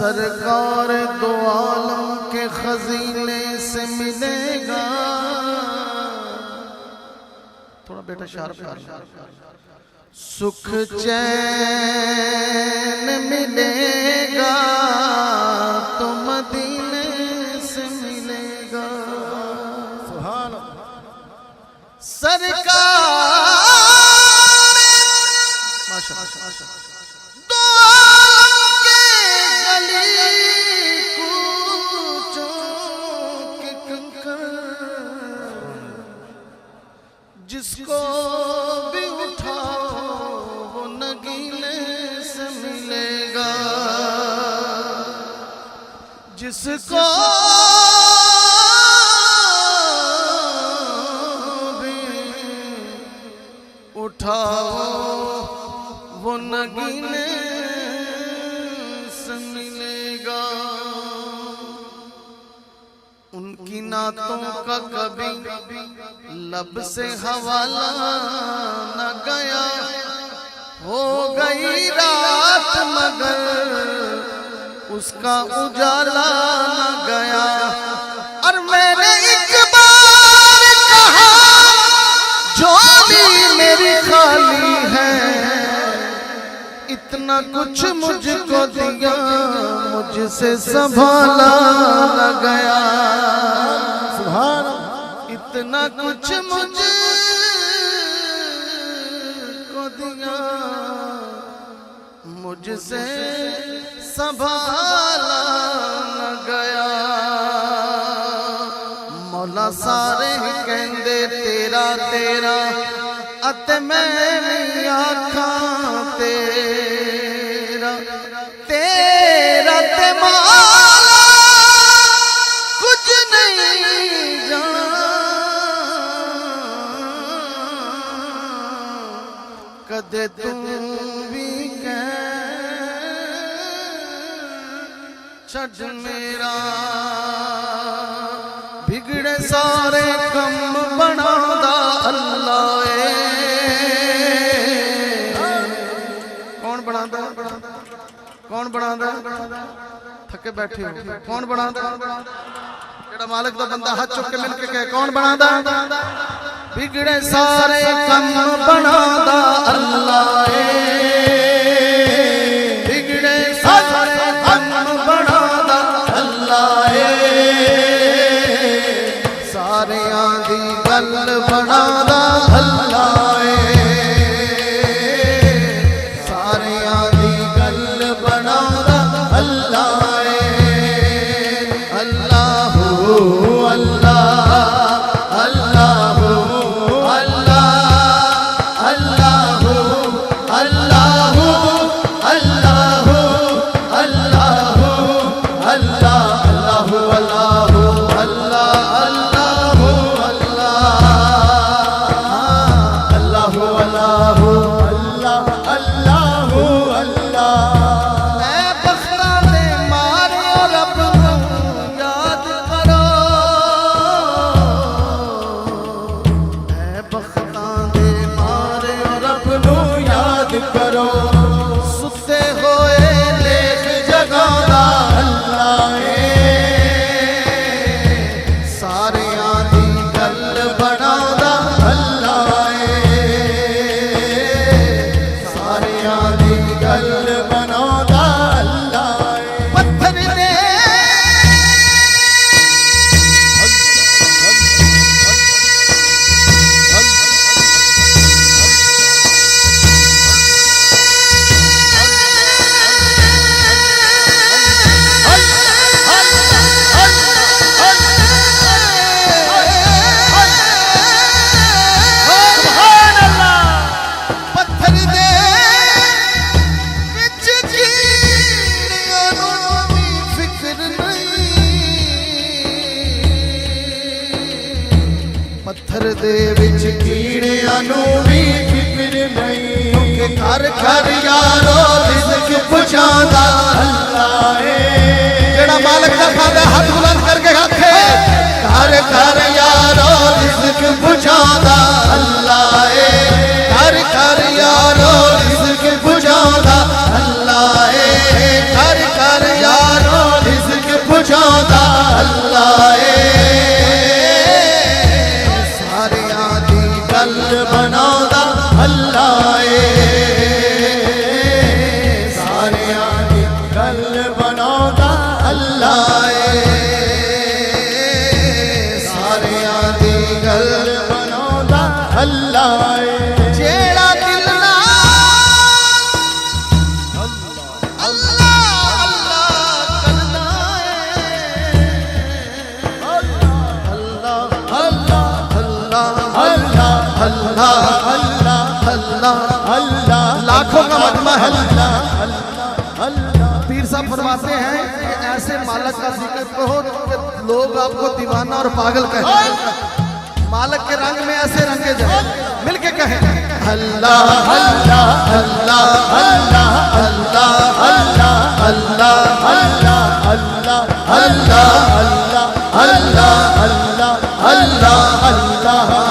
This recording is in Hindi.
सरकार दो आलम के खजीने से मिलेगा। थोड़ा बेटा शार्प सुख चैन मिलेगा तो मदीने से मिलेगा। सुभान सरकार माशाअल्लाह दो के गली कूचों के कंकर जिसको भी उठाओ वो नगीने से मिलेगा। जिसको भी उठाओ वो नगीने से मिलेगा। उनकी नातों का कभी लब से हवाला न गया। हो गई रात मगर उसका उजाला न गया। और मैंने एक बार कहा झोली मेरी खाली है, इतना कुछ मुझको दिया मुझसे संभाला न गया। सुभान इतना कुछ मुझको दिया मुझसे संभाला न गया। मौला सारे कहंदे तेरा तेरा अत मैं नहीं आखा तेरा तेरा ते मौला कुछ नहीं जाना। कदे तू भी कह छड़ मेरा बिगड़े सारे कम बनादा अल्लाह। कौन बनादा कौन बनादा थके बैठे हो कौन बनादा? जेड़ा मालिक दा बंदा हाथ चुक के मिल के कहे कौन बनादा? बिगड़े सारे कम बनादा अल्लाह। बिगड़े सारे कम बनादा अल्लाह। सारे आंधी गल बनादा अल्लाह। सारे आंधी गल बनादा अल्लाह। अल्लाह अल्लाह अल्लाह अल्लाह अल्लाह अल्लाह अल्लाह अल्लाह पत्थर दे विच कीड़ियां नूं भी फिक्र नहीं, क्योंकि घर घर यारो रिज़्क़ पहुंचांदा अल्लाह है। जेड़ा मालिक दा खादा हाथ बुलंद करके आखे घर घर यारो रिज़्क़ बुझांदा अल्लाह ए घर घर यारो रिज़्क़ बुझांदा अल्लाह ए घर घर यारो रिज़्क़ बुझांदा अल्लाह ए सारियां दी गल बनांदा अल्लाह ए सारियां दी गल बनांदा अल्लाह ए सारियां दी गल बनांदा अल्लाह ए जेड़ा दिल नाल अल्लाह अल्लाह करदा ए अल्लाह अल्लाह अल्लाह अल्लाह अल्लाह अल्लाह अल्लाह अल्लाह लाखों का मजमा है पीर साहब फरमाते हैं कि ऐसे मालिक का जिक्र करो कि लोग आपको दीवाना और पागल कहें मालिक के रंग में ऐसे रंगे जाए मिलके कहें अल्लाह अल्लाह अल्लाह अल्लाह अल्लाह अल्लाह अल्लाह अल्लाह अल्लाह अल्लाह अल्लाह अल्लाह अल्लाह अल्लाह अल्लाह